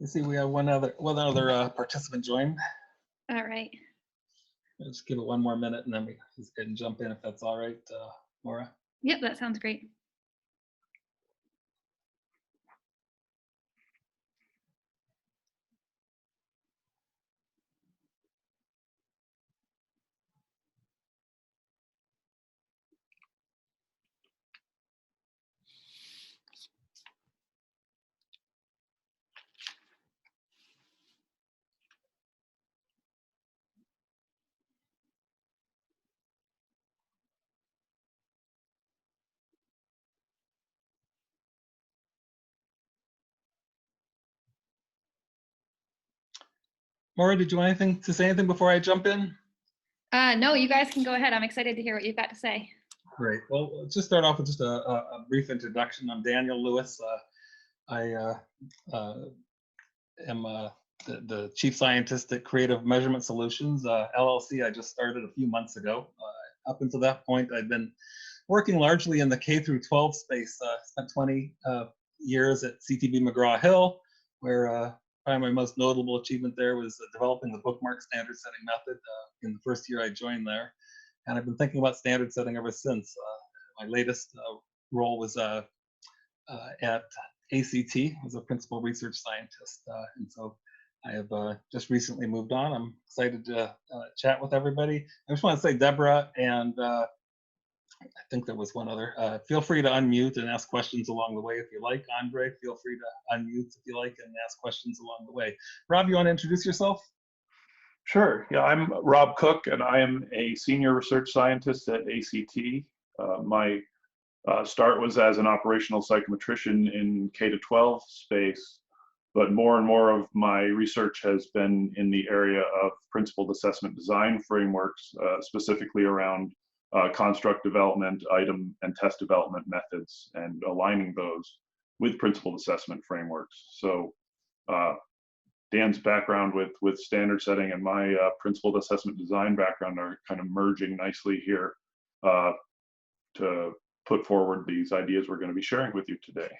You see, we have one other participant join. All right. I'll just give it one more minute, and then we just go and jump in if that's all right, Laura. Yep, that sounds great. Laura, did you want to say anything before I jump in? No, you guys can go ahead. I'm excited to hear what you've got to say. Great. Well, let's just start off with just a brief introduction. I'm Daniel Lewis. I am the chief scientist at Creative Measurement Solutions, LLC. I just started a few months ago. Up until that point, I've been working largely in the K through 12 space. Spent 20 years at CTB McGraw-Hill, where probably my most notable achievement there was developing the bookmark standard setting method in the first year I joined there. And I've been thinking about standard setting ever since. My latest role was at ACT as a principal research scientist. And so I have just recently moved on. I'm excited to chat with everybody. I just want to say, Deborah, and I think there was one other, feel free to unmute and ask questions along the way if you like. Andre, feel free to unmute if you like and ask questions along the way. Rob, you want to introduce yourself? Sure. Yeah, I'm Rob Cook, and I am a senior research scientist at ACT. My start was as an operational psychometrician in K-12 space, but more and more of my research has been in the area of principled assessment design frameworks, specifically around construct development, item and test development methods, and aligning those with principled assessment frameworks. So Dan's background with standard setting and my principled assessment design background are kind of merging nicely here to put forward these ideas we're going to be sharing with you today.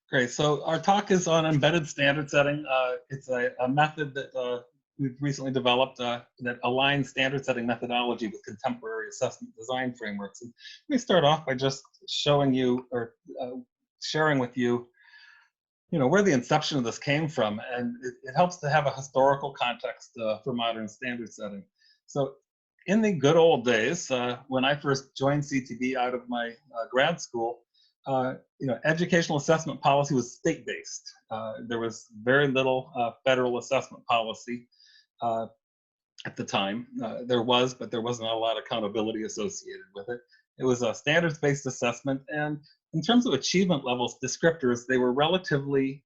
Great. So our talk is on embedded standard setting. It's a method that we've recently developed that aligns standard setting methodology with contemporary assessment design frameworks. And let me start off by just showing you or sharing with you, where the inception of this came from, and it helps to have a historical context for modern standard setting. So in the good old days, when I first joined CTB out of my grad school, educational assessment policy was state-based. There was very little federal assessment policy at the time. There was, but there wasn't a lot of accountability associated with it. It was a standards-based assessment, and in terms of achievement levels, descriptors, they were relatively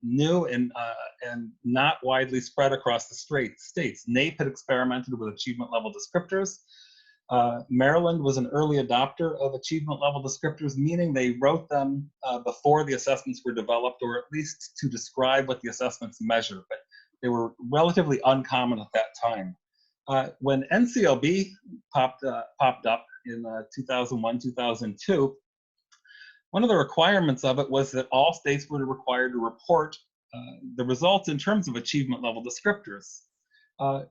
new and not widely spread across the states. NAEP had experimented with achievement level descriptors. Maryland was an early adopter of achievement level descriptors, meaning they wrote them before the assessments were developed, or at least to describe what the assessments measure, but they were relatively uncommon at that time. When NCLB popped up in 2001, 2002, one of the requirements of it was that all states were required to report the results in terms of achievement level descriptors.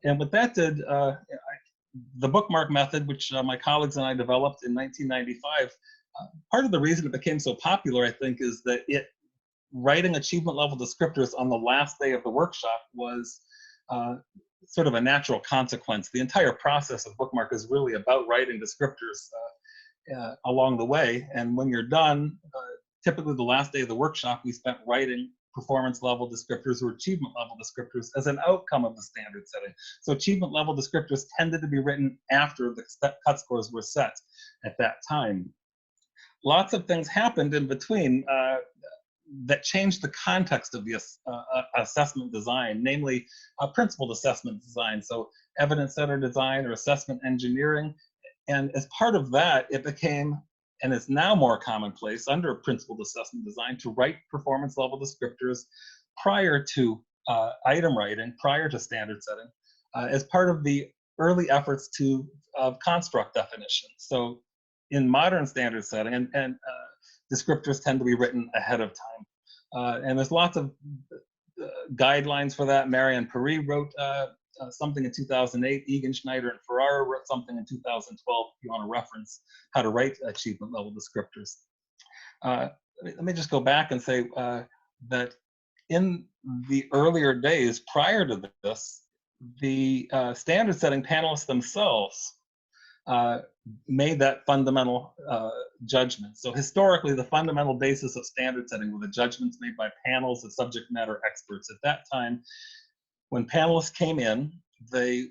And what that did, the bookmark method, which my colleagues and I developed in 1995, part of the reason it became so popular, I think, is that writing achievement level descriptors on the last day of the workshop was sort of a natural consequence. The entire process of bookmark is really about writing descriptors along the way, and when you're done, typically the last day of the workshop, we spent writing performance level descriptors or achievement level descriptors as an outcome of the standard setting. So achievement level descriptors tended to be written after the cut scores were set at that time. Lots of things happened in between that changed the context of the assessment design, namely principled assessment design, so evidence-centered design or assessment engineering. And as part of that, it became, and is now more commonplace under principled assessment design, to write performance level descriptors prior to item writing, prior to standard setting, as part of the early efforts of construct definition. So in modern standard setting, and descriptors tend to be written ahead of time. And there's lots of guidelines for that. Marianne Paris wrote something in 2008. Egan, Schneider, and Ferrara wrote something in 2012 if you want to reference how to write achievement level descriptors. Let me just go back and say that in the earlier days prior to this, the standard setting panelists themselves made that fundamental judgment. So historically, the fundamental basis of standard setting were the judgments made by panels of subject matter experts. At that time, when panelists came in, they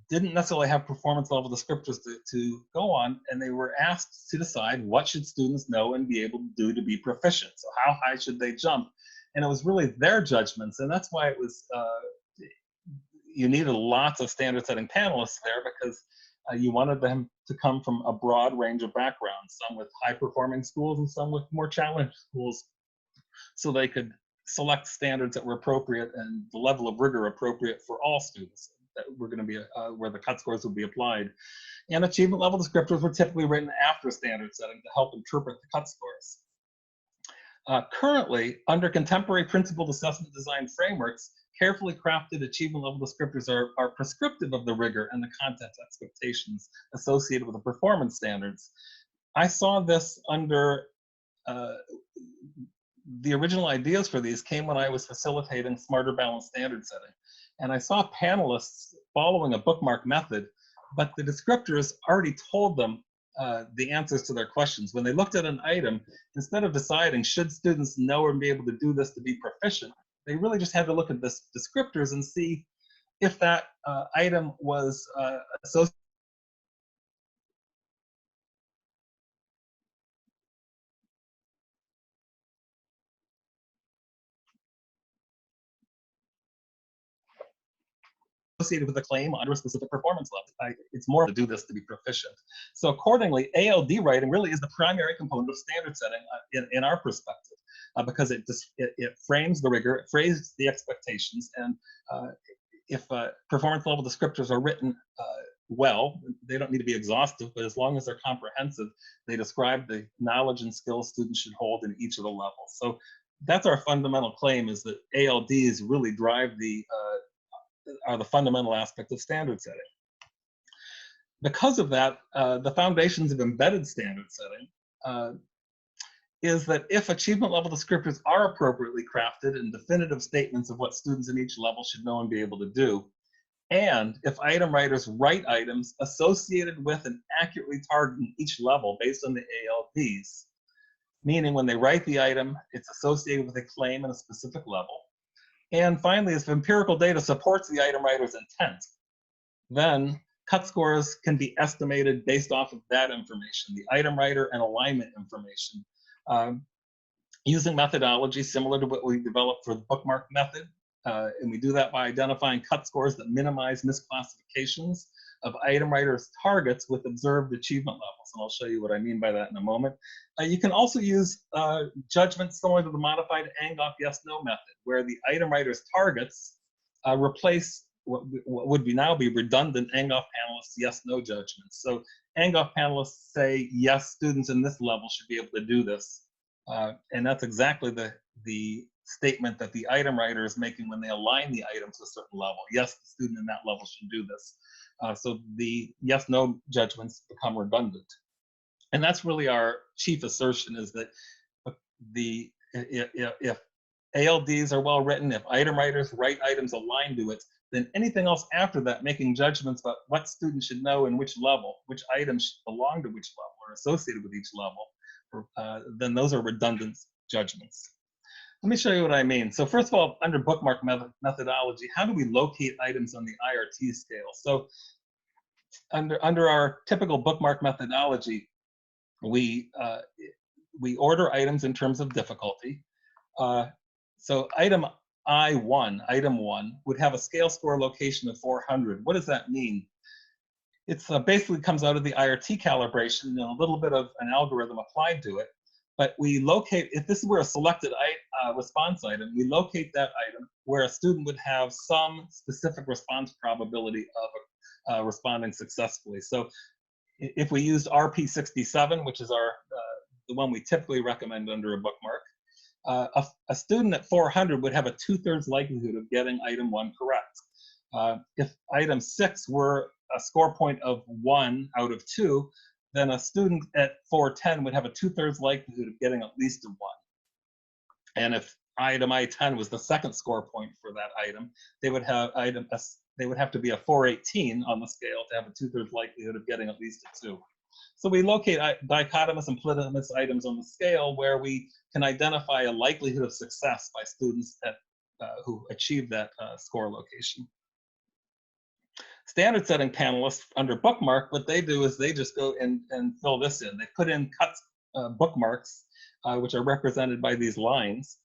didn't necessarily have performance level descriptors to go on, and they were asked to decide what should students know and be able to do to be proficient. So how high should they jump? And it was really their judgments, and that's why it was you needed lots of standard setting panelists there, because you wanted them to come from a broad range of backgrounds, some with high performing schools and some with more challenged schools, so they could select standards that were appropriate and the level of rigor appropriate for all students that were going to be where the cut scores would be applied. And achievement level descriptors were typically written after standard setting to help interpret the cut scores. Currently, under contemporary principled assessment design frameworks, carefully crafted achievement level descriptors are prescriptive of the rigor and the content expectations associated with the performance standards. I saw this under the original ideas for these came when I was facilitating smarter balanced standard setting. And I saw panelists following a bookmark method, but the descriptors already told them the answers to their questions. When they looked at an item, instead of deciding should students know and be able to do this to be proficient, they really just had to look at the descriptors and see if that item was associated with a claim under a specific performance level. It's more to do this to be proficient. So accordingly, ALD writing really is the primary component of standard setting in our perspective, because it frames the rigor, it frames the expectations, and if performance level descriptors are written well, they don't need to be exhaustive, but as long as they're comprehensive, they describe the knowledge and skills students should hold in each of the levels. So that's our fundamental claim, is that ALDs really drive are the fundamental aspect of standard setting. Because of that, the foundations of embedded standard setting is that if achievement level descriptors are appropriately crafted and definitive statements of what students in each level should know and be able to do, and if item writers write items associated with and accurately targeting each level based on the ALDs, meaning when they write the item, it's associated with a claim in a specific level. And finally, if empirical data supports the item writer's intent, then cut scores can be estimated based off of that information, the item writer and alignment information, using methodology similar to what we developed for the bookmark method. And we do that by identifying cut scores that minimize misclassifications of item writers' targets with observed achievement levels. And I'll show you what I mean by that in a moment. You can also use judgments similar to the modified Angoff yes-no method, where the item writer's targets replace what would now be redundant Angoff panelists' yes-no judgments. So Angoff panelists say, yes, students in this level should be able to do this. And that's exactly the statement that the item writer is making when they align the item to a certain level. Yes, the student in that level should do this. So the yes-no judgments become redundant. And that's really our chief assertion, is that if ALDs are well written, if item writers write items aligned to it, then anything else after that, making judgments about what students should know in which level, which items belong to which level or associated with each level, then those are redundant judgments. Let me show you what I mean. So first of all, under bookmark methodology, how do we locate items on the IRT scale? So under our typical bookmark methodology, we order items in terms of difficulty. So item item 1 would have a scale score location of 400. What does that mean? It's basically comes out of the IRT calibration and a little bit of an algorithm applied to it. But we locate, if this were a selected response item, we locate that item where a student would have some specific response probability of responding successfully. So if we used RP67, which is the one we typically recommend under a bookmark, A student at 400 would have a 2/3 likelihood of getting item 1 correct. If item 6 were a score point of 1 out of 2, then a student at 410 would have a 2/3 likelihood of getting at least a 1. And if item I10 was the second score point for that item, they would have to be a 418 on the scale to have a 2/3 likelihood of getting at least a 2. So we locate dichotomous and polynomous items on the scale where we can identify a likelihood of success by students who achieve that score location. Standard setting panelists under Bookmark, what they do is they just go and fill this in. They put in bookmarks, which are represented by these lines,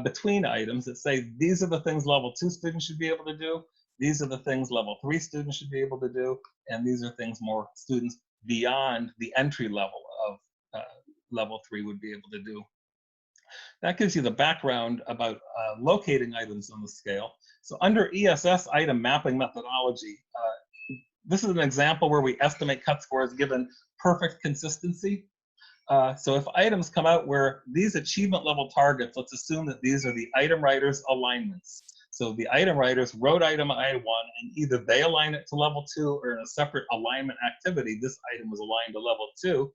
between items that say, these are the things level 2 students should be able to do, these are the things level 3 students should be able to do, and these are things more students beyond the entry level of level 3 would be able to do. That gives you the background about locating items on the scale. So under ESS item mapping methodology, this is an example where we estimate cut scores given perfect consistency. So if items come out where these achievement level targets, let's assume that these are the item writers' alignments. So the item writers wrote item I1 and either they align it to level 2 or in a separate alignment activity, this item was aligned to level 2.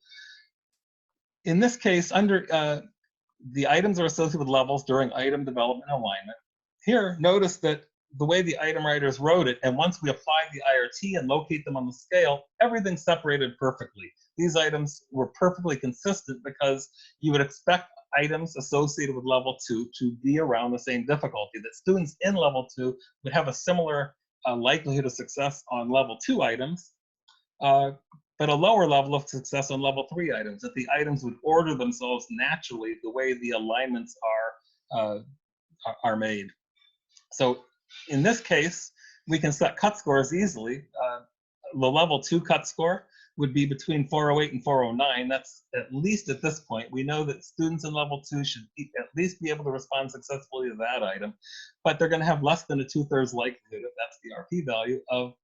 In this case, the items are associated with levels during item development alignment. Here, notice that the way the item writers wrote it, and once we apply the IRT and locate them on the scale, everything's separated perfectly. These items were perfectly consistent because you would expect items associated with level 2 to be around the same difficulty, that students in level 2 would have a similar likelihood of success on level 2 items, but a lower level of success on level 3 items, that the items would order themselves naturally the way the alignments are made. So in this case, we can set cut scores easily. The level 2 cut score would be between 408 and 409. That's at least at this point. We know that students in level 2 should at least be able to respond successfully to that item, but they're going to have less than a 2/3 likelihood, if that's the RP value, of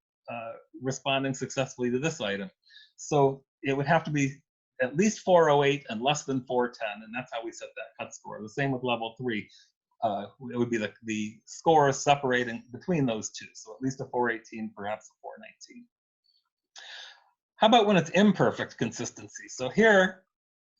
responding successfully to this item. So it would have to be at least 408 and less than 410, and that's how we set that cut score. The same with level 3. It would be the scores separating between those two. So at least a 418, perhaps a 419. How about when it's imperfect consistency? So here,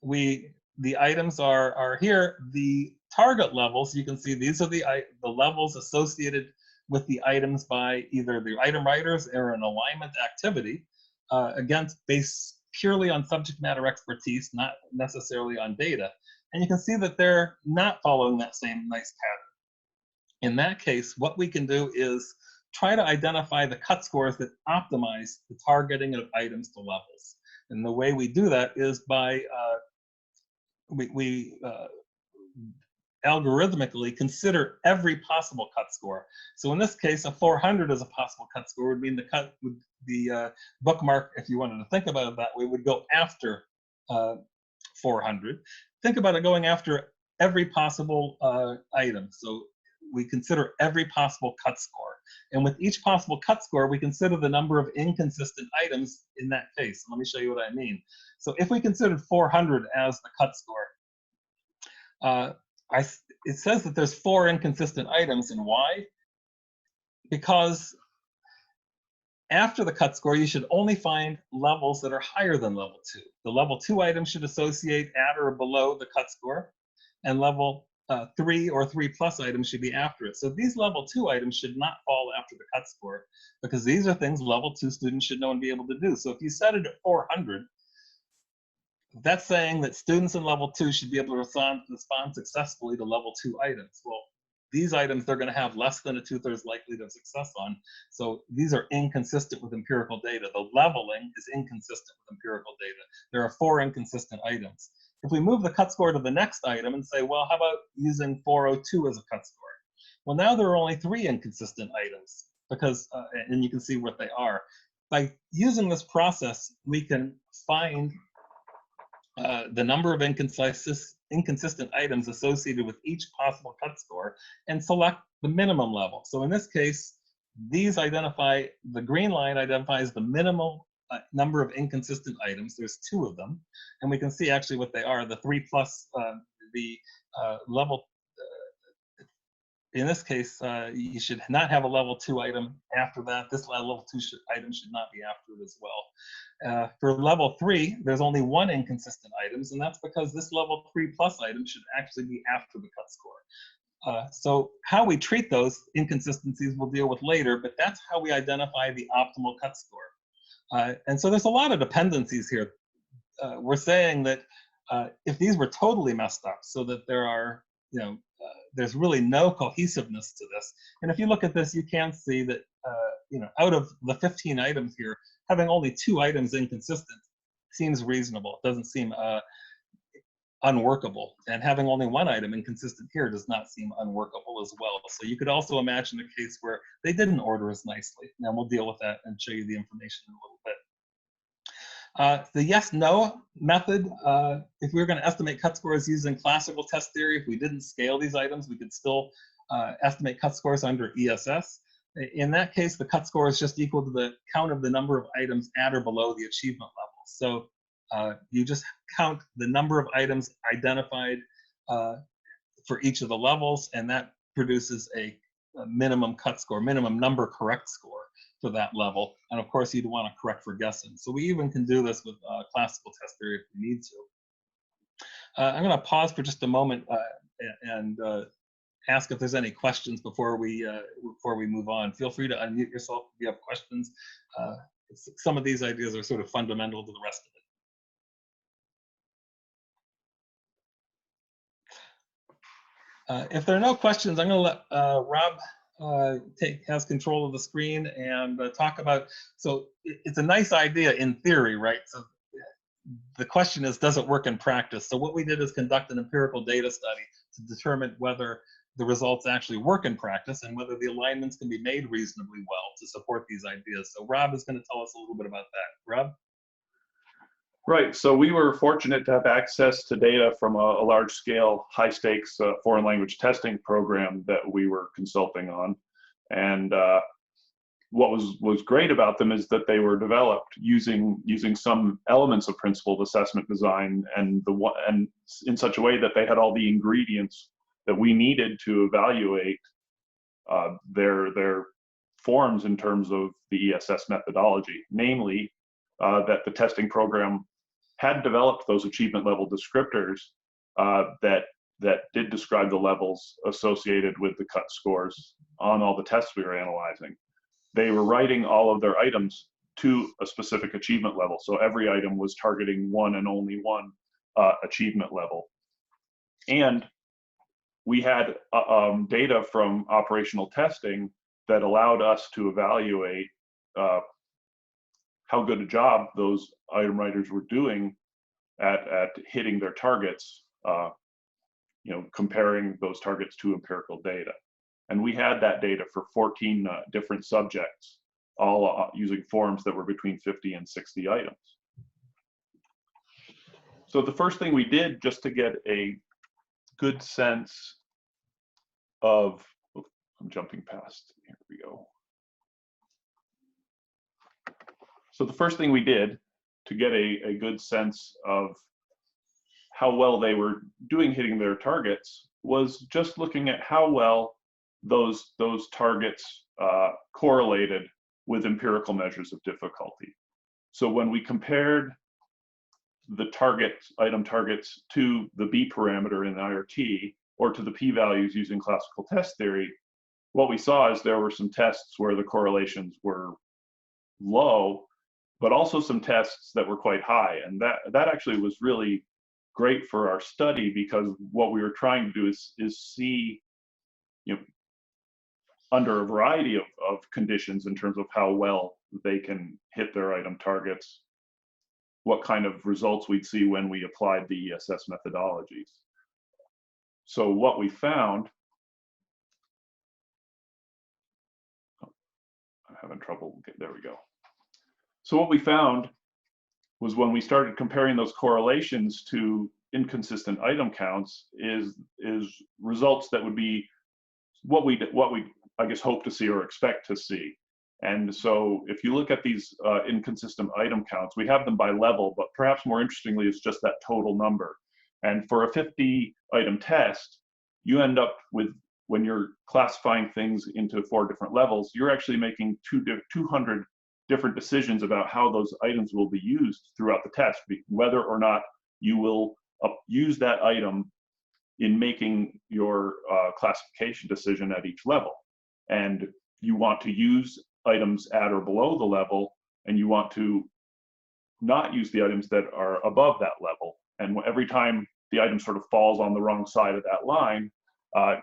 the items are here. The target levels, you can see these are the levels associated with the items by either the item writers or an alignment activity, again, based purely on subject matter expertise, not necessarily on data. And you can see that they're not following that same nice pattern. In that case, what we can do is try to identify the cut scores that optimize the targeting of items to levels. And the way we do that is by algorithmically consider every possible cut score. So in this case, a 400 as a possible cut score would mean the bookmark, if you wanted to think about it that way, would go after 400. Think about it going after every possible item. So we consider every possible cut score. And with each possible cut score, we consider the number of inconsistent items in that case. Let me show you what I mean. So if we considered 400 as the cut score, it says that there's 4 inconsistent items, and why? Because after the cut score, you should only find levels that are higher than level 2. The level 2 items should associate at or below the cut score, and level 3 or 3+ items should be after it. So these level 2 items should not fall after the cut score, because these are things level 2 students should know and be able to do. So if you set it at 400, that's saying that students in level 2 should be able to respond successfully to level 2 items. Well, these items they're going to have less than a 2/3 likelihood of success on. So these are inconsistent with empirical data. The leveling is inconsistent with empirical data. There are 4 inconsistent items. If we move the cut score to the next item and say, well, how about using 402 as a cut score? Well, now there are only 3 inconsistent items, because, and you can see what they are. By using this process, we can find the number of inconsistent items associated with each possible cut score and select the minimum level. So in this case, these identify, the green line identifies the minimal number of inconsistent items. There's 2 of them, and we can see actually what they are. The 3+, the level, in this case, you should not have a level 2 item after that. This level 2 item should not be after it as well. For level 3, there's only one inconsistent items, and that's because this level 3 plus item should actually be after the cut score. So how we treat those inconsistencies we'll deal with later, but that's how we identify the optimal cut score. And so there's a lot of dependencies here. We're saying that if these were totally messed up, so that there are, there's really no cohesiveness to this. And if you look at this, you can see that, out of the 15 items here, having only 2 items inconsistent seems reasonable. It doesn't seem unworkable. And having only 1 item inconsistent here does not seem unworkable as well. So you could also imagine a case where they didn't order as nicely. Now we'll deal with that and show you the information in a little bit. The yes-no method, if we were going to estimate cut scores using classical test theory, if we didn't scale these items, we could still estimate cut scores under ESS. In that case, the cut score is just equal to the count of the number of items at or below the achievement level. So you just count the number of items identified for each of the levels, and that produces a minimum cut score, minimum number correct score for that level. And of course, you'd want to correct for guessing. So we even can do this with classical test theory if we need to. I'm going to pause for just a moment and ask if there's any questions before we move on. Feel free to unmute yourself if you have questions. Some of these ideas are sort of fundamental to the rest of it. If there are no questions, I'm going to let Rob has control of the screen and talk about, so it's a nice idea in theory, right? So the question is, does it work in practice? So what we did is conduct an empirical data study to determine whether the results actually work in practice and whether the alignments can be made reasonably well to support these ideas. So Rob is going to tell us a little bit about that. Rob? Right, so we were fortunate to have access to data from a large-scale, high-stakes foreign language testing program that we were consulting on. And what was great about them is that they were developed using some elements of principled assessment design and in such a way that they had all the ingredients that we needed to evaluate their forms in terms of the ESS methodology, namely that the testing program had developed those achievement level descriptors that did describe the levels associated with the cut scores on all the tests we were analyzing. They were writing all of their items to a specific achievement level. So every item was targeting one and only one achievement level. And we had data from operational testing that allowed us to evaluate how good a job those item writers were doing at hitting their targets, comparing those targets to empirical data. And we had that data for 14 different subjects, all using forms that were between 50 and 60 items. So the first thing we did, just to get a good sense of, I'm jumping past, here we go. So the first thing we did to get a good sense of how well they were doing hitting their targets was just looking at how well those targets correlated with empirical measures of difficulty. So when we compared the item targets to the B parameter in the IRT or to the p-values using classical test theory, what we saw is there were some tests where the correlations were low, but also some tests that were quite high. And that actually was really great for our study, because what we were trying to do is see, under a variety of conditions in terms of how well they can hit their item targets, what kind of results we'd see when we applied the ESS methodologies. So what we found, I'm having trouble, there we go. So what we found was when we started comparing those correlations to inconsistent item counts is results that would be what we I guess hope to see or expect to see. And so if you look at these inconsistent item counts, we have them by level, but perhaps more interestingly is just that total number. And for a 50-item test, you end up with, when you're classifying things into 4 different levels, you're actually making 200 different decisions about how those items will be used throughout the test, whether or not you will use that item in making your classification decision at each level. And you want to use items at or below the level, and you want to not use the items that are above that level. And every time the item sort of falls on the wrong side of that line,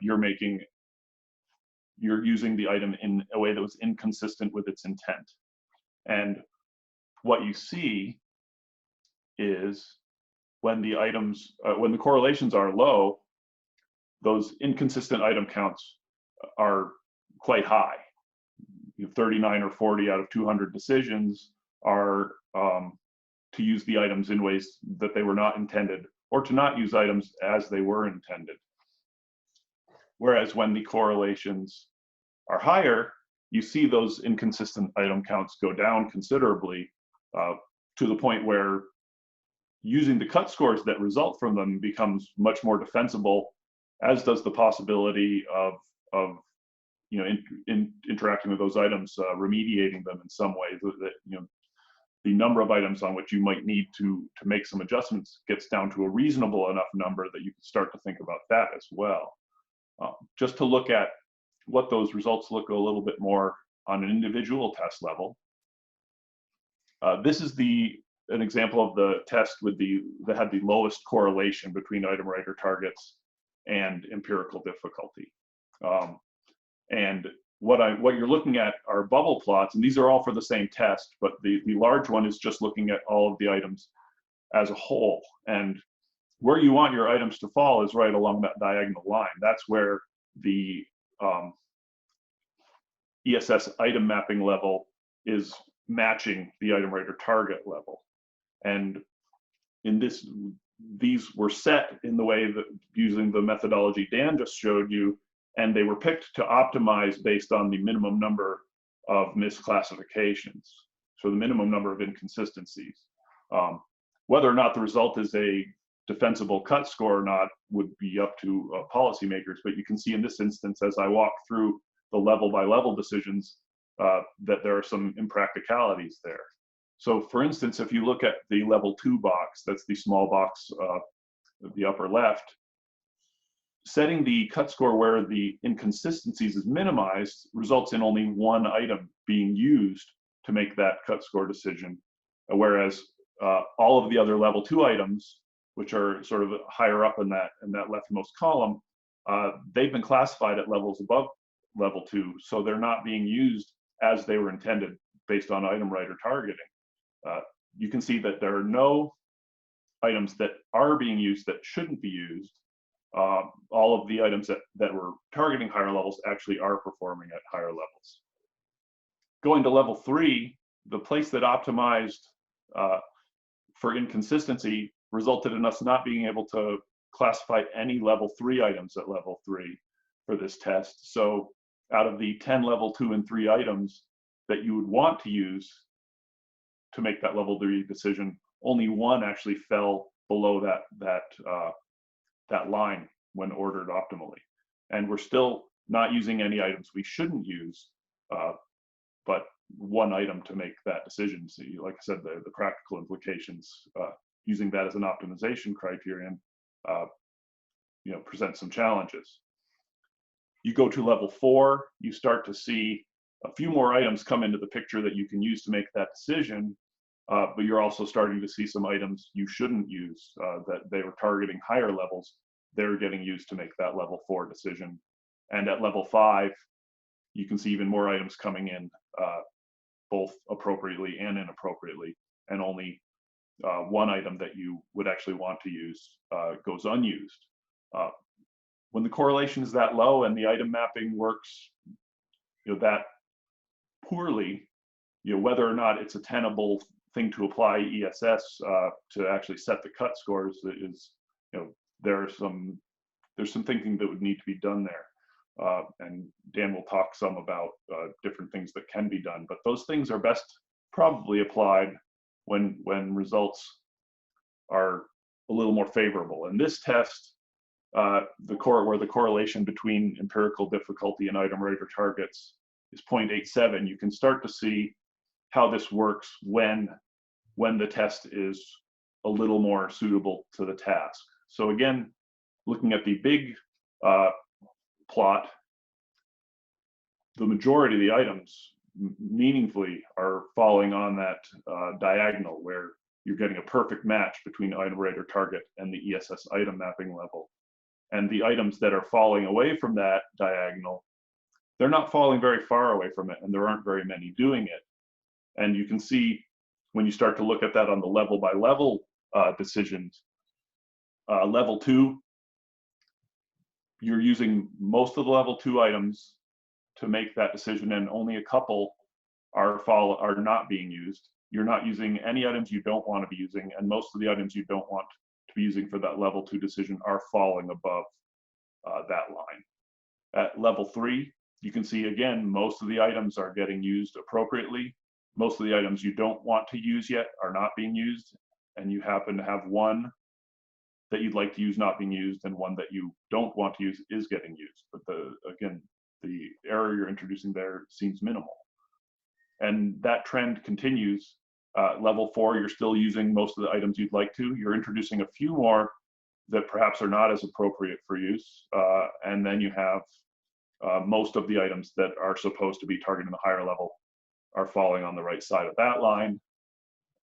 you're using the item in a way that was inconsistent with its intent. And what you see is when the items, when the correlations are low, those inconsistent item counts are quite high. 39 or 40 out of 200 decisions are to use the items in ways that they were not intended, or to not use items as they were intended. Whereas when the correlations are higher, you see those inconsistent item counts go down considerably, to the point where using the cut scores that result from them becomes much more defensible, as does the possibility of interacting with those items, remediating them in some way. That the number of items on which you might need to make some adjustments gets down to a reasonable enough number that you can start to think about that as well. Just to look at what those results look a little bit more on an individual test level. This is an example of the test that had the lowest correlation between item writer targets and empirical difficulty. And what you're looking at are bubble plots, and these are all for the same test, but the large one is just looking at all of the items as a whole. And where you want your items to fall is right along that diagonal line. That's where the ESS item mapping level is matching the item writer target level. And in these were set in the way that, using the methodology Dan just showed you, and they were picked to optimize based on the minimum number of misclassifications, so the minimum number of inconsistencies. Whether or not the result is a defensible cut score or not would be up to policymakers, but you can see in this instance, as I walk through the level by level decisions, that there are some impracticalities there. So for instance, if you look at the level 2 box, that's the small box at the upper left, setting the cut score where the inconsistencies is minimized results in only one item being used to make that cut score decision, whereas all of the other level 2 items, which are sort of higher up in that leftmost column, they've been classified at levels above level 2, so they're not being used as they were intended based on item writer targeting. You can see that there are no items that are being used that shouldn't be used. All of the items that were targeting higher levels actually are performing at higher levels. Going to level 3, the place that optimized for inconsistency resulted in us not being able to classify any level 3 items at level 3 for this test. So out of the 10 level 2 and 3 items that you would want to use to make that level 3 decision, only one actually fell below that line when ordered optimally. And we're still not using any items we shouldn't use, but one item to make that decision. So like I said, the practical implications, using that as an optimization criterion, present some challenges. You go to level 4, you start to see a few more items come into the picture that you can use to make that decision, but you're also starting to see some items you shouldn't use, that they were targeting higher levels. They're getting used to make that level 4 decision. And at level 5, you can see even more items coming in, both appropriately and inappropriately, and only one item that you would actually want to use goes unused. When the correlation is that low and the item mapping works that poorly, whether or not it's a tenable thing to apply ESS to actually set the cut scores is, there's some thinking that would need to be done there. And Dan will talk some about different things that can be done, but those things are best probably applied when results are a little more favorable. In this test, where the correlation between empirical difficulty and item writer targets is 0.87, you can start to see how this works when the test is a little more suitable to the task. So again, looking at the big plot, the majority of the items meaningfully are falling on that diagonal where you're getting a perfect match between item writer target and the ESS item mapping level. And the items that are falling away from that diagonal, they're not falling very far away from it, and there aren't very many doing it. And you can see when you start to look at that on the level by level decisions, level 2, you're using most of the level 2 items to make that decision, and only a couple are not being used. You're not using any items you don't want to be using, and most of the items you don't want to be using for that level 2 decision are falling above that line. At level 3, you can see again, most of the items are getting used appropriately. Most of the items you don't want to use yet are not being used, and you happen to have one that you'd like to use not being used, and one that you don't want to use is getting used. But again, the error you're introducing there seems minimal. And that trend continues. Level 4, you're still using most of the items you'd like to. You're introducing a few more that perhaps are not as appropriate for use. And then you have most of the items that are supposed to be targeting the higher level are falling on the right side of that line.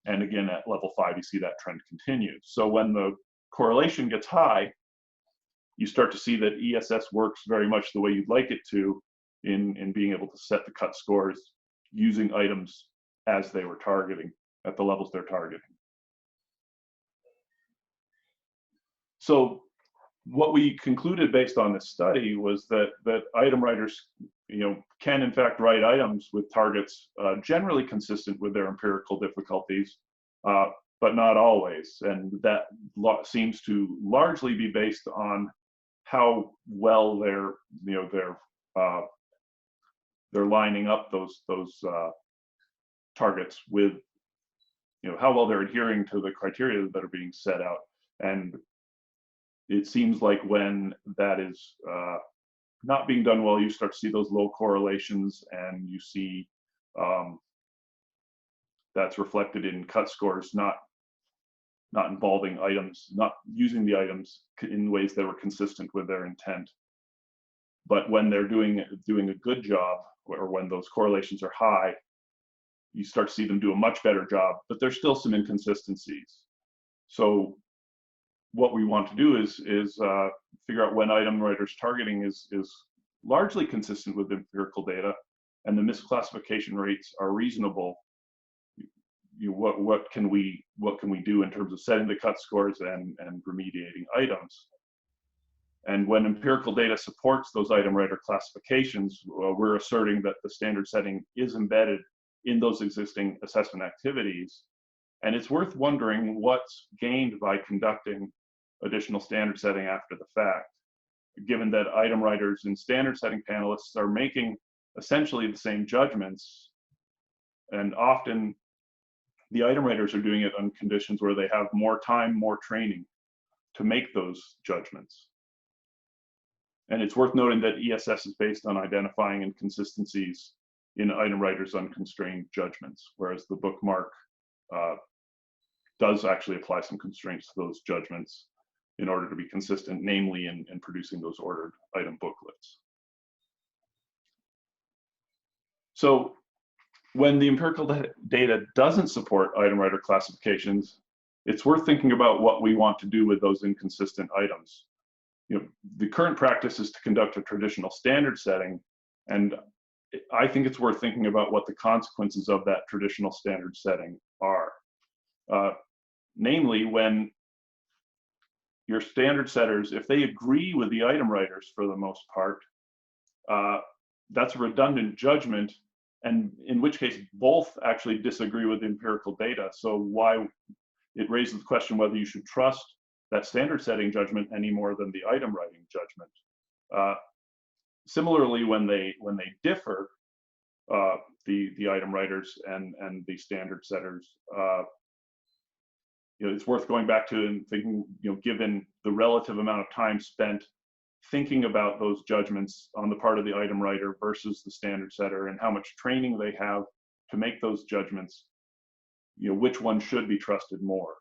And again, at level 5, you see that trend continues. So when the correlation gets high, you start to see that ESS works very much the way you'd like it to in being able to set the cut scores using items as they were targeting, at the levels they're targeting. So what we concluded based on this study was that item writers, can in fact write items with targets generally consistent with their empirical difficulties, but not always. And that seems to largely be based on how well they're lining up those targets with, how well they're adhering to the criteria that are being set out. And it seems like when that is not being done well, you start to see those low correlations, and you see that's reflected in cut scores not involving items, not using the items in ways that were consistent with their intent. But when they're doing a good job, or when those correlations are high, you start to see them do a much better job, but there's still some inconsistencies. So what we want to do is figure out when item writers targeting is largely consistent with empirical data, and the misclassification rates are reasonable. What can we do in terms of setting the cut scores and remediating items? And when empirical data supports those item writer classifications, we're asserting that the standard setting is embedded in those existing assessment activities. And it's worth wondering what's gained by conducting additional standard setting after the fact, given that item writers and standard setting panelists are making essentially the same judgments, and often the item writers are doing it on conditions where they have more time, more training to make those judgments. And it's worth noting that ESS is based on identifying inconsistencies in item writers' unconstrained judgments, whereas the bookmark does actually apply some constraints to those judgments in order to be consistent, namely in producing those ordered item booklets. So when the empirical data doesn't support item writer classifications, it's worth thinking about what we want to do with those inconsistent items. The current practice is to conduct a traditional standard setting, and I think it's worth thinking about what the consequences of that traditional standard setting are. Namely, when your standard setters, if they agree with the item writers for the most part, that's a redundant judgment, and in which case both actually disagree with the empirical data. So why it raises the question whether you should trust that standard setting judgment any more than the item writing judgment. Similarly, when they differ, the item writers and the standard setters, it's worth going back to and thinking, given the relative amount of time spent thinking about those judgments on the part of the item writer versus the standard setter, and how much training they have to make those judgments, which one should be trusted more.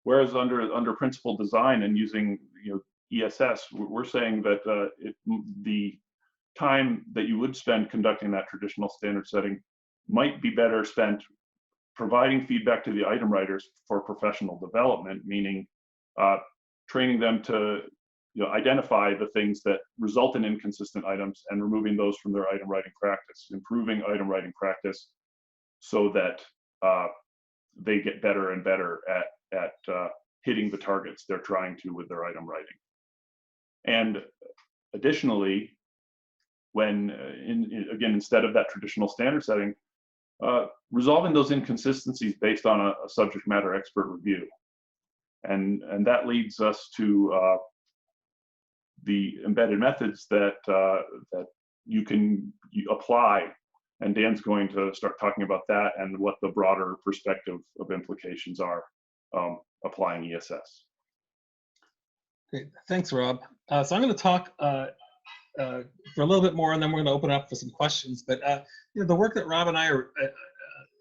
Whereas under principled design and using ESS, we're saying that the time that you would spend conducting that traditional standard setting might be better spent providing feedback to the item writers for professional development, meaning training them to identify the things that result in inconsistent items and removing those from their item writing practice, improving item writing practice so that they get better and better at hitting the targets they're trying to with their item writing. And additionally, when again, instead of that traditional standard setting, resolving those inconsistencies based on a subject matter expert review. And that leads us to the embedded methods that you can apply. And Dan's going to start talking about that and what the broader perspective of implications are applying ESS. Great, thanks, Rob. So I'm going to talk for a little bit more, and then we're going to open up for some questions. But the work that Rob and I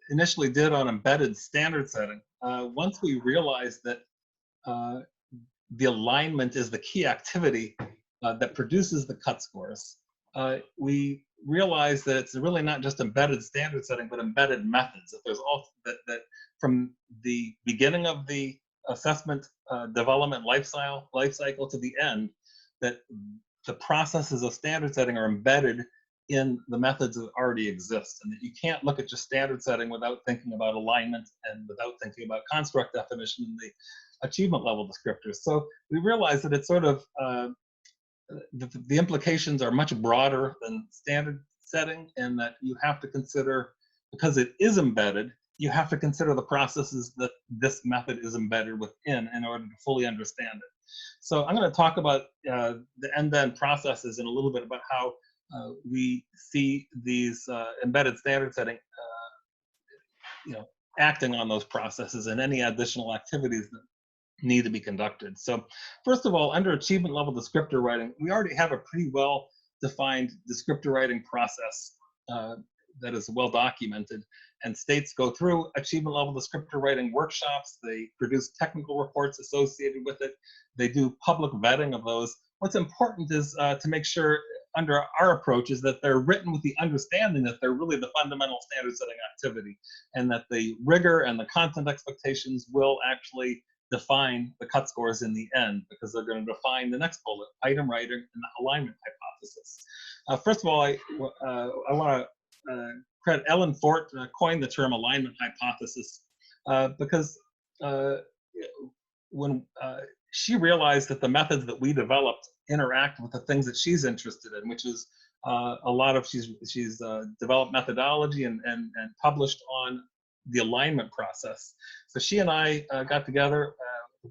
initially did on embedded standard setting, once we realized that the alignment is the key activity that produces the cut scores, we realized that it's really not just embedded standard setting, but embedded methods. That there's also that from the beginning of the assessment development life cycle to the end, that the processes of standard setting are embedded in the methods that already exist, and that you can't look at just standard setting without thinking about alignment and without thinking about construct definition and the achievement level descriptors. So we realized that it's sort of the implications are much broader than standard setting, and that you have to consider, because it is embedded, you have to consider the processes that this method is embedded within in order to fully understand it. So I'm going to talk about the end-to-end processes and a little bit about how we see these embedded standard setting acting on those processes and any additional activities that need to be conducted. So first of all, under achievement level descriptor writing, we already have a pretty well defined descriptor writing process that is well documented, and states go through achievement level descriptor writing workshops. They produce technical reports associated with it. They do public vetting of those. What's important is to make sure under our approach is that they're written with the understanding that they're really the fundamental standard setting activity, and that the rigor and the content expectations will actually define the cut scores in the end, because they're going to define the next bullet, item writing and the alignment hypothesis. First of all, I want to credit Ellen Fort coined the term alignment hypothesis because when she realized that the methods that we developed interact with the things that she's interested in, which is a lot of, she's developed methodology and published on the alignment process. So she and I got together,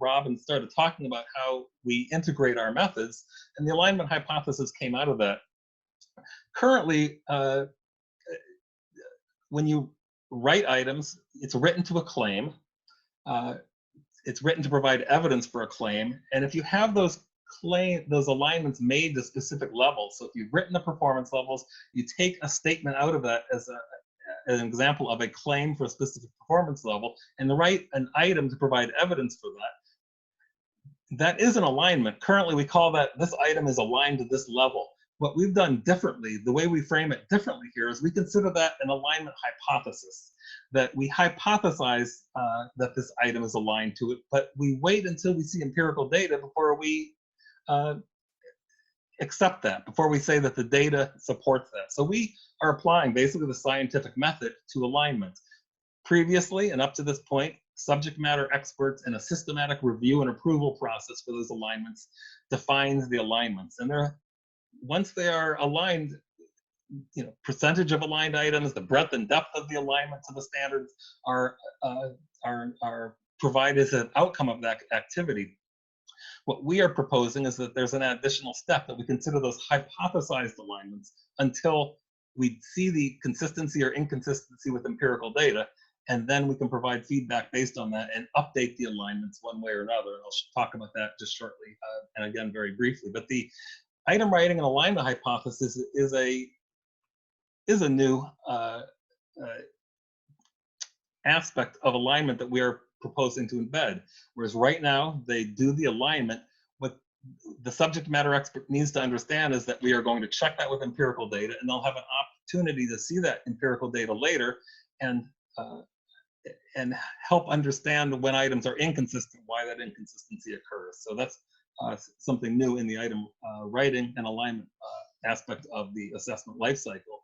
Rob, and started talking about how we integrate our methods, and the alignment hypothesis came out of that. Currently, when you write items, it's written to a claim. It's written to provide evidence for a claim, and if you have those alignments made to specific levels, so if you've written the performance levels, you take a statement out of that as an example of a claim for a specific performance level, and write an item to provide evidence for that. That is an alignment. Currently, we call that this item is aligned to this level. What we've done differently, the way we frame it differently here, is we consider that an alignment hypothesis, that we hypothesize that this item is aligned to it, but we wait until we see empirical data before we accept that, before we say that the data supports that. So we are applying basically the scientific method to alignment. Previously, and up to this point, subject matter experts in a systematic review and approval process for those alignments defines the alignments. And once they are aligned, percentage of aligned items, the breadth and depth of the alignment to the standards are provided as an outcome of that activity. What we are proposing is that there's an additional step, that we consider those hypothesized alignments until we see the consistency or inconsistency with empirical data. and then we can provide feedback based on that and update the alignments one way or another. And I'll talk about that just shortly, and again, very briefly. But the item writing and alignment hypothesis is a new aspect of alignment that we are proposing to embed. Whereas right now, they do the alignment. What the subject matter expert needs to understand is that we are going to check that with empirical data, and they'll have an opportunity to see that empirical data later and help understand when items are inconsistent, why that inconsistency occurs. So that's something new in the item writing and alignment aspect of the assessment lifecycle.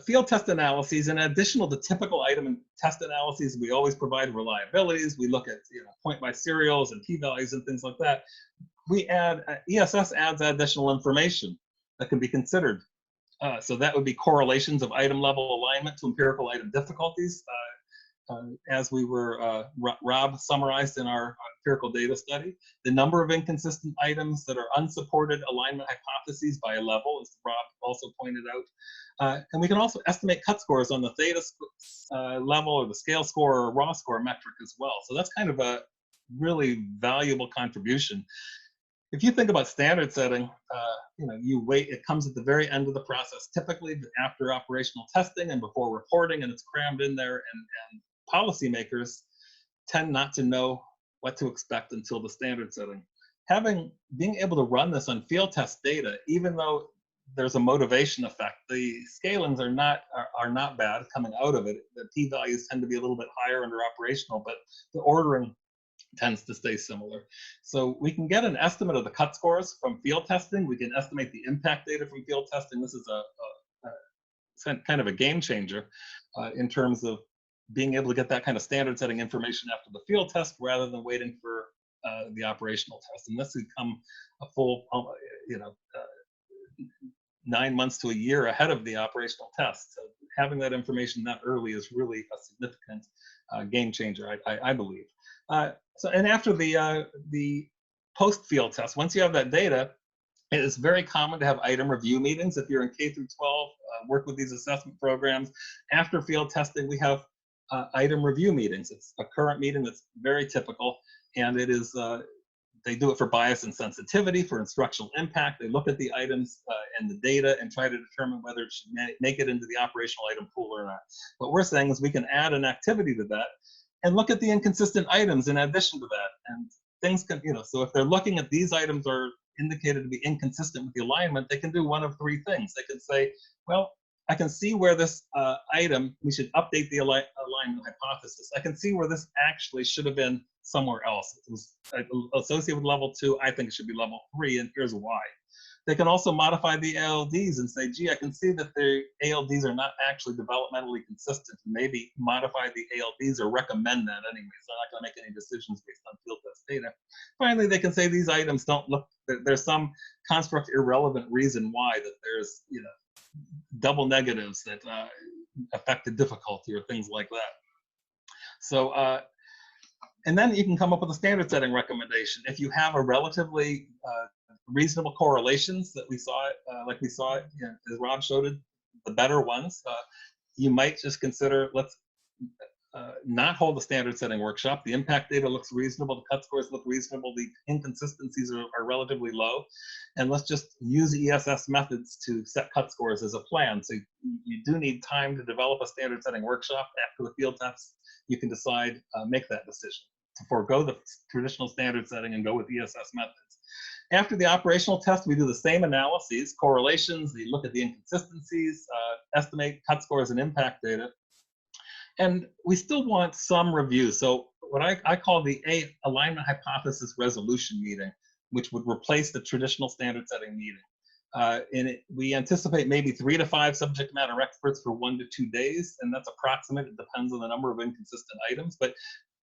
Field test analyses, in addition to the typical item and test analyses, we always provide reliabilities. We look at point by serials and p-values and things like that. We add, ESS adds additional information that can be considered. So that would be correlations of item level alignment to empirical item difficulties. As we were, Rob summarized in our empirical data study, the number of inconsistent items that are unsupported alignment hypotheses by a level, as Rob also pointed out. And we can also estimate cut scores on the theta level or the scale score or raw score metric as well. So that's kind of a really valuable contribution. If you think about standard setting, you wait, it comes at the very end of the process, typically after operational testing and before reporting, and it's crammed in there, and policymakers tend not to know what to expect until the standard setting. Being able to run this on field test data, even though there's a motivation effect, the scalings are not bad coming out of it. The p-values tend to be a little bit higher under operational, but the ordering tends to stay similar. So we can get an estimate of the cut scores from field testing. We can estimate the impact data from field testing. This is kind of a game changer in terms of being able to get that kind of standard setting information after the field test rather than waiting for the operational test. And this would come a full, 9 months to a year ahead of the operational test. So having that information that early is really a significant game changer, I believe. And after the post-field test, once you have that data, it is very common to have item review meetings. If you're in K through 12, work with these assessment programs. After field testing, we have item review meetings. It's a current meeting that's very typical, and it is they do it for bias and sensitivity, for instructional impact. They look at the items and the data and try to determine whether it should make it into the operational item pool or not. What we're saying is we can add an activity to that and look at the inconsistent items in addition to that. And things can, so if they're looking at these items are indicated to be inconsistent with the alignment, they can do one of three things. They can say, well, I can see where this item, we should update the alignment hypothesis. I can see where this actually should have been somewhere else. It was associated with level 2. I think it should be level 3, and here's why. They can also modify the ALDs and say, gee, I can see that the ALDs are not actually developmentally consistent. Maybe modify the ALDs or recommend that anyway. So they're not going to make any decisions based on field test data. Finally, they can say these items don't look, there's some construct irrelevant reason why, that there's, double negatives that affect the difficulty or things like that. So, and then you can come up with a standard setting recommendation. If you have a relatively reasonable correlations that we saw, like we saw it, as Rob showed it, the better ones, you might just consider, let's not hold the standard setting workshop. The impact data looks reasonable, the cut scores look reasonable, the inconsistencies are relatively low, and let's just use ESS methods to set cut scores as a plan. So you do need time to develop a standard setting workshop. After the field tests, you can decide, make that decision to forego the traditional standard setting and go with ESS methods. After the operational test, we do the same analyses, correlations, we look at the inconsistencies, estimate cut scores and impact data. And we still want some review. So what I call the alignment hypothesis resolution meeting, which would replace the traditional standard setting meeting. We anticipate maybe 3 to 5 subject matter experts for 1 to 2 days, and that's approximate. It depends on the number of inconsistent items, but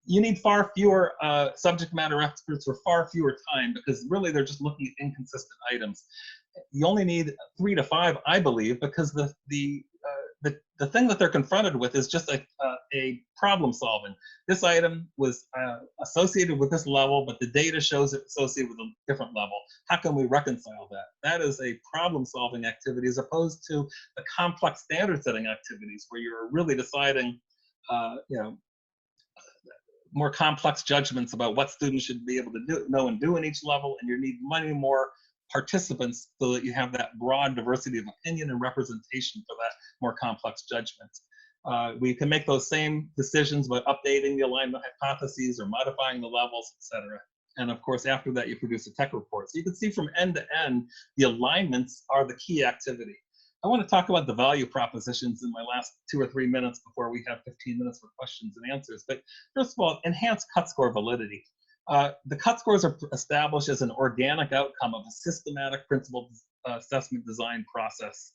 you need far fewer subject matter experts for far fewer time, because really they're just looking at inconsistent items. You only need 3 to 5, I believe, because the the thing that they're confronted with is just a problem solving. This item was associated with this level, but the data shows it associated with a different level. How can we reconcile that? That is a problem solving activity as opposed to the complex standard setting activities where you're really deciding, more complex judgments about what students should be able to know and do in each level, and you need many more participants so that you have that broad diversity of opinion and representation for that more complex judgment. We can make those same decisions about updating the alignment hypotheses or modifying the levels, etc. And of course, after that, you produce a tech report. So you can see from end to end, the alignments are the key activity. I want to talk about the value propositions in my last 2 or 3 minutes before we have 15 minutes for questions and answers. But first of all, enhanced cut score validity. The cut scores are established as an organic outcome of a systematic principled assessment design process.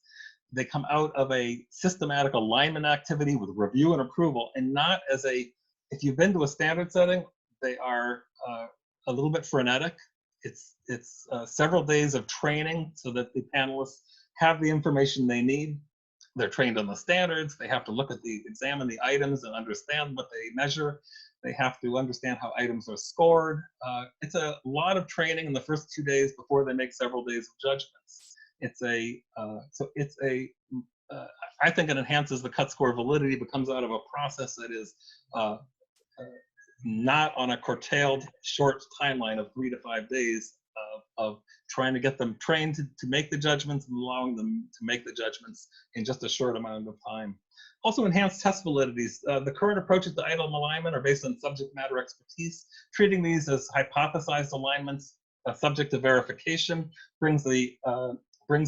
They come out of a systematic alignment activity with review and approval, and not as if you've been to a standard setting, they are a little bit frenetic. It's several days of training so that the panelists have the information they need. They're trained on the standards. They have to examine the items and understand what they measure. They have to understand how items are scored. It's a lot of training in the first 2 days before they make several days of judgments. I think it enhances the cut score validity, but comes out of a process that is not on a curtailed short timeline of 3 to 5 days of trying to get them trained to make the judgments and allowing them to make the judgments in just a short amount of time. Also, enhanced test validities. The current approaches to item alignment are based on subject matter expertise. Treating these as hypothesized alignments subject to verification brings the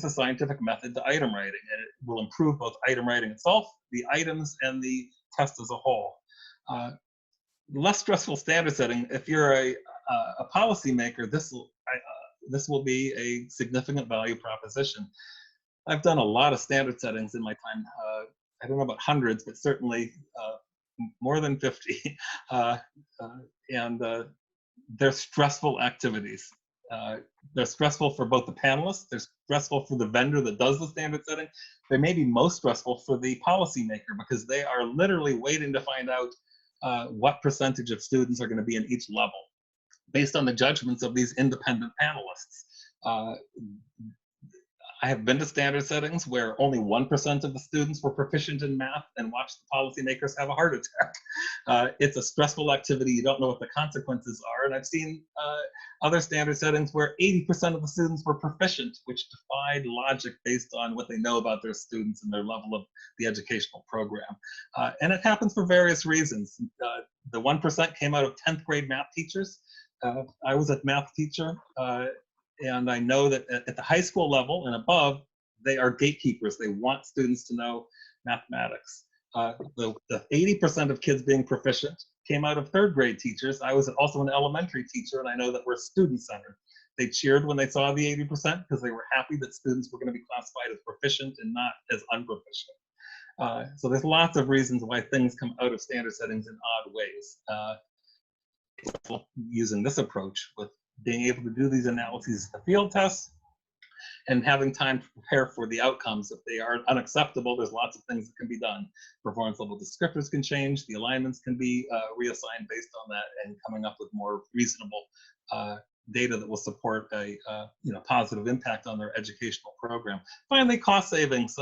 scientific method to item writing, and it will improve both item writing itself, the items, and the test as a whole. Less stressful standard setting. If you're a policymaker, this will be a significant value proposition. I've done a lot of standard settings in my time. I don't know about hundreds, but certainly more than 50. And they're stressful activities. They're stressful for both the panelists. They're stressful for the vendor that does the standard setting. They may be most stressful for the policymaker because they are literally waiting to find out what percentage of students are going to be in each level based on the judgments of these independent panelists. I have been to standard settings where only 1% of the students were proficient in math and watched the policymakers have a heart attack. It's a stressful activity. You don't know what the consequences are. And I've seen other standard settings where 80% of the students were proficient, which defied logic based on what they know about their students and their level of the educational program. And it happens for various reasons. The 1% came out of 10th grade math teachers. I was a math teacher. And I know that at the high school level and above, they are gatekeepers. They want students to know mathematics. The 80% of kids being proficient came out of 3rd grade teachers. I was also an elementary teacher, and I know that we're student-centered. They cheered when they saw the 80% because they were happy that students were going to be classified as proficient and not as unproficient. So there's lots of reasons why things come out of standard settings in odd ways. Using this approach with being able to do these analyses, the field tests, and having time to prepare for the outcomes. If they are unacceptable, there's lots of things that can be done. Performance level descriptors can change, the alignments can be reassigned based on that, and coming up with more reasonable data that will support a positive impact on their educational program. Finally, cost savings.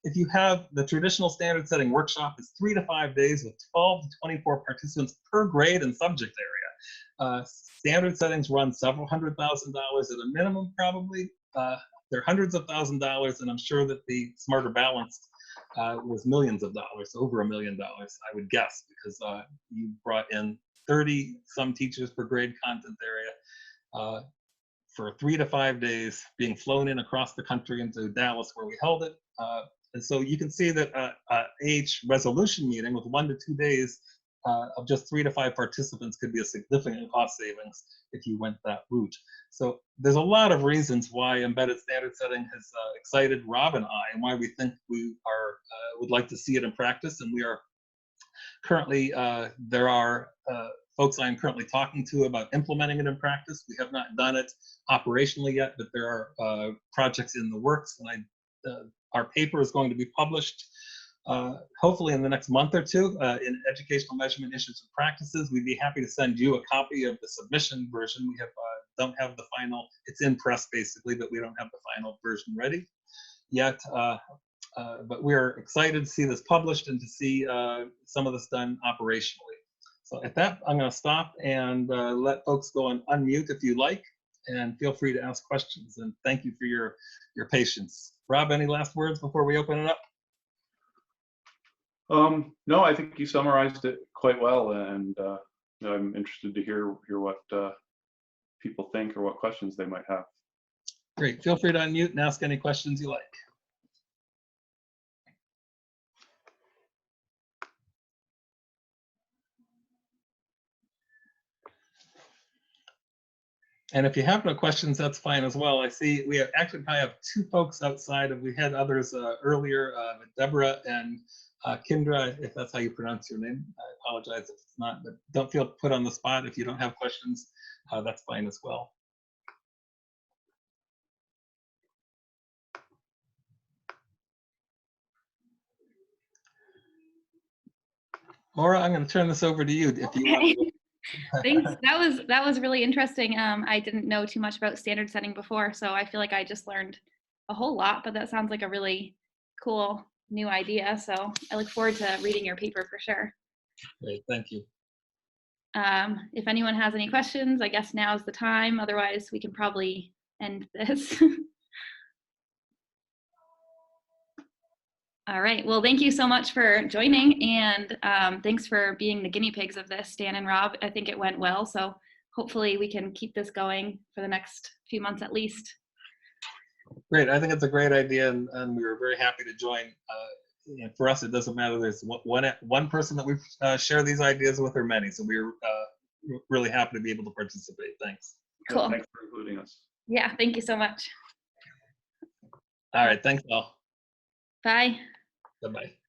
If you have the traditional standard setting workshop, it's 3 to 5 days with 12 to 24 participants per grade and subject area. Standard settings run several $100,000 at a minimum, probably. They're hundreds of $1,000s, and I'm sure that the Smarter Balanced was millions of dollars, over $1 million, I would guess, because you brought in 30 some teachers per grade content area for 3 to 5 days, being flown in across the country into Dallas where we held it. And so you can see that AH resolution meeting with 1 to 2 days of just 3 to 5 participants could be a significant cost savings if you went that route. So there's a lot of reasons why embedded standard setting has excited Rob and I, and why we think we would like to see it in practice. And we are currently, there are folks I'm currently talking to about implementing it in practice. We have not done it operationally yet, but there are projects in the works, and our paper is going to be published hopefully in the next month or two, in educational measurement issues and practices. We'd be happy to send you a copy of the submission version. We have don't have the final, it's in press basically, but we don't have the final version ready yet. But we're excited to see this published and to see some of this done operationally. So at that, I'm going to stop and let folks go and unmute if you like, and feel free to ask questions. And thank you for your patience. Rob, any last words before we open it up? No, I think you summarized it quite well, and I'm interested to hear what people think or what questions they might have. Great. Feel free to unmute and ask any questions you like. And if you have no questions, that's fine as well. I see we have actually probably have two folks outside of, we had others earlier, Deborah and Kindra, if that's how you pronounce your name. I apologize if it's not, but don't feel put on the spot. If you don't have questions, that's fine as well. Maura, I'm going to turn this over to you if you want to. Thanks. That was really interesting. I didn't know too much about standard setting before, so I feel like I just learned a whole lot, but that sounds like a really cool new idea. So I look forward to reading your paper for sure. Great, thank you. If anyone has any questions, I guess now's the time. Otherwise, we can probably end this. All right. Well, thank you so much for joining, and thanks for being the guinea pigs of this, Dan and Rob. I think it went well, so hopefully we can keep this going for the next few months at least. Great. I think it's a great idea, and we were very happy to join. For us, it doesn't matter. There's one person that we share these ideas with, or many. So we're really happy to be able to participate. Thanks. Cool. Yeah, thanks for including us. Yeah. Thank you so much. All right. Thanks all. Bye. Bye-bye.